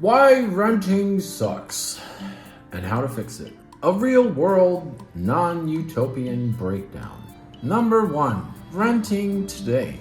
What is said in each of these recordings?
Why renting sucks and how to fix it. A real world, non-utopian breakdown. Number 1. Renting today.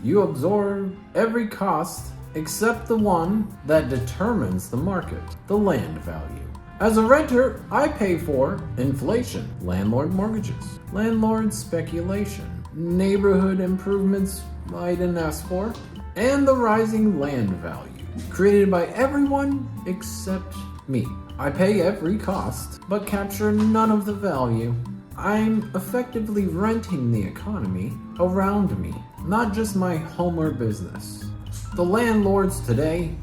You absorb every cost except the one that determines the market, the land value. As a renter, I pay for inflation, landlord mortgages, landlord speculation, neighborhood improvements I didn't ask for, and the rising land value created by everyone except me. I pay every cost, but capture none of the value. I'm effectively renting the economy around me, not just my home or business. The landlords today,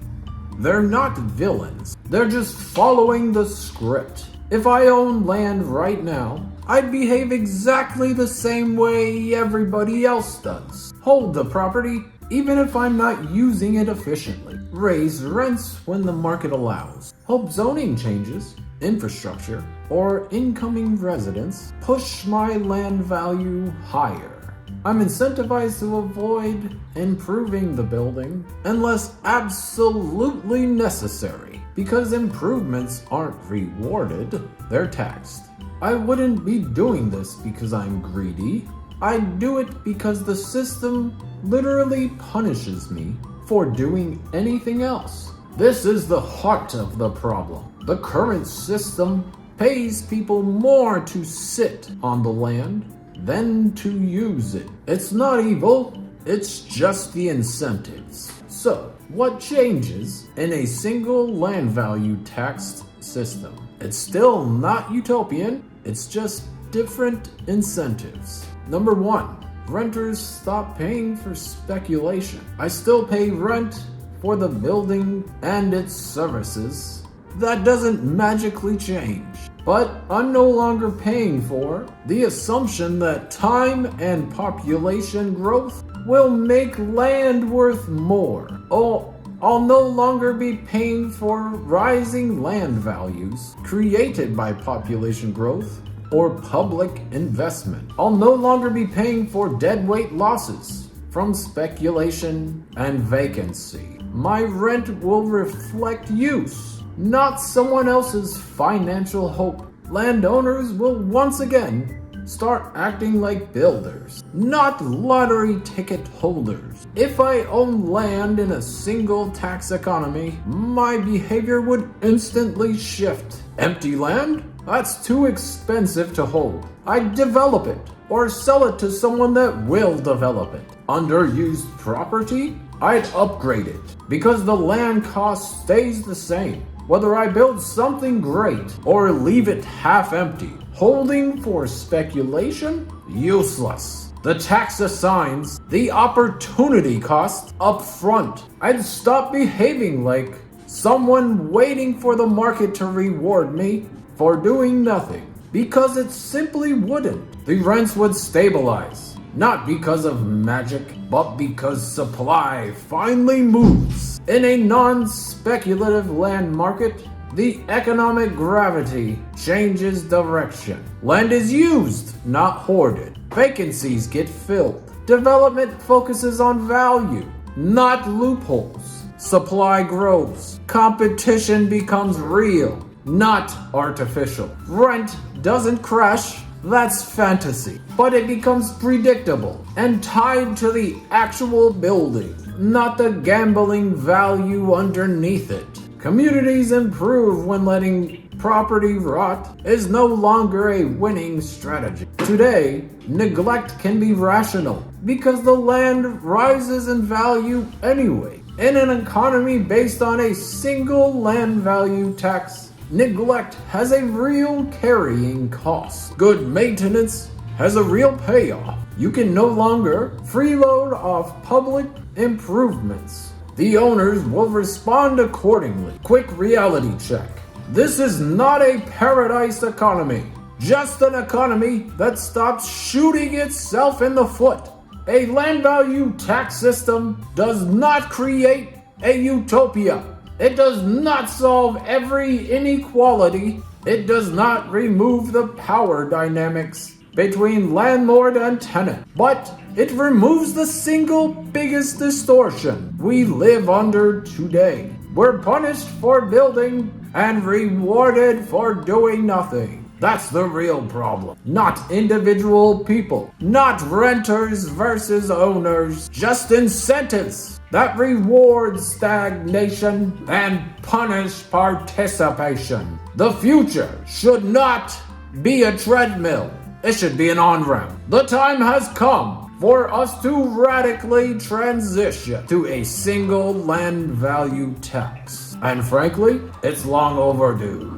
they're not villains. They're just following the script. If I owned land right now, I'd behave exactly the same way everybody else does. Hold the property, even if I'm not using it efficiently. Raise rents when the market allows. Hope zoning changes, infrastructure, or incoming residents push my land value higher. I'm incentivized to avoid improving the building unless absolutely necessary, because improvements aren't rewarded, they're taxed. I wouldn't be doing this because I'm greedy. I do it because the system literally punishes me for doing anything else. This is the heart of the problem. The current system pays people more to sit on the land than to use it. It's not evil, it's just the incentives. So, what changes in a single land value taxed system? It's still not utopian, it's just different incentives. Number 1, renters stop paying for speculation. I still pay rent for the building and its services. That doesn't magically change. But I'm no longer paying for the assumption that time and population growth will make land worth more. I'll no longer be paying for rising land values created by population growth or public investment. I'll no longer be paying for deadweight losses from speculation and vacancy. My rent will reflect use, not someone else's financial hope. Landowners will once again start acting like builders, not lottery ticket holders. If I own land in a single tax economy, my behavior would instantly shift. Empty land? That's too expensive to hold. I'd develop it or sell it to someone that will develop it. Underused property? I'd upgrade it because the land cost stays the same. Whether I build something great or leave it half empty, holding for speculation? Useless. The tax assigns the opportunity cost up front. I'd stop behaving like someone waiting for the market to reward me for doing nothing, because it simply wouldn't. The rents would stabilize, not because of magic, but because supply finally moves. In a non-speculative land market, the economic gravity changes direction. Land is used, not hoarded. Vacancies get filled. Development focuses on value, not loopholes. Supply grows. Competition becomes real, not artificial. Rent doesn't crash. That's fantasy, but it becomes predictable and tied to the actual building, not the gambling value underneath it. Communities improve when letting property rot is no longer a winning strategy. Today, neglect can be rational because the land rises in value anyway. In an economy based on a single land value tax, neglect has a real carrying cost. Good maintenance has a real payoff. You can no longer freeload off public improvements. The owners will respond accordingly. Quick reality check. This is not a paradise economy, just an economy that stops shooting itself in the foot. A land value tax system does not create a utopia. It does not solve every inequality. It does not remove the power dynamics between landlord and tenant, but it removes the single biggest distortion we live under today. We're punished for building and rewarded for doing nothing. That's the real problem. Not individual people, not renters versus owners, just incentives that reward stagnation and punish participation. The future should not be a treadmill. It should be an on-ramp. The time has come for us to radically transition to a single land value tax. And frankly, it's long overdue.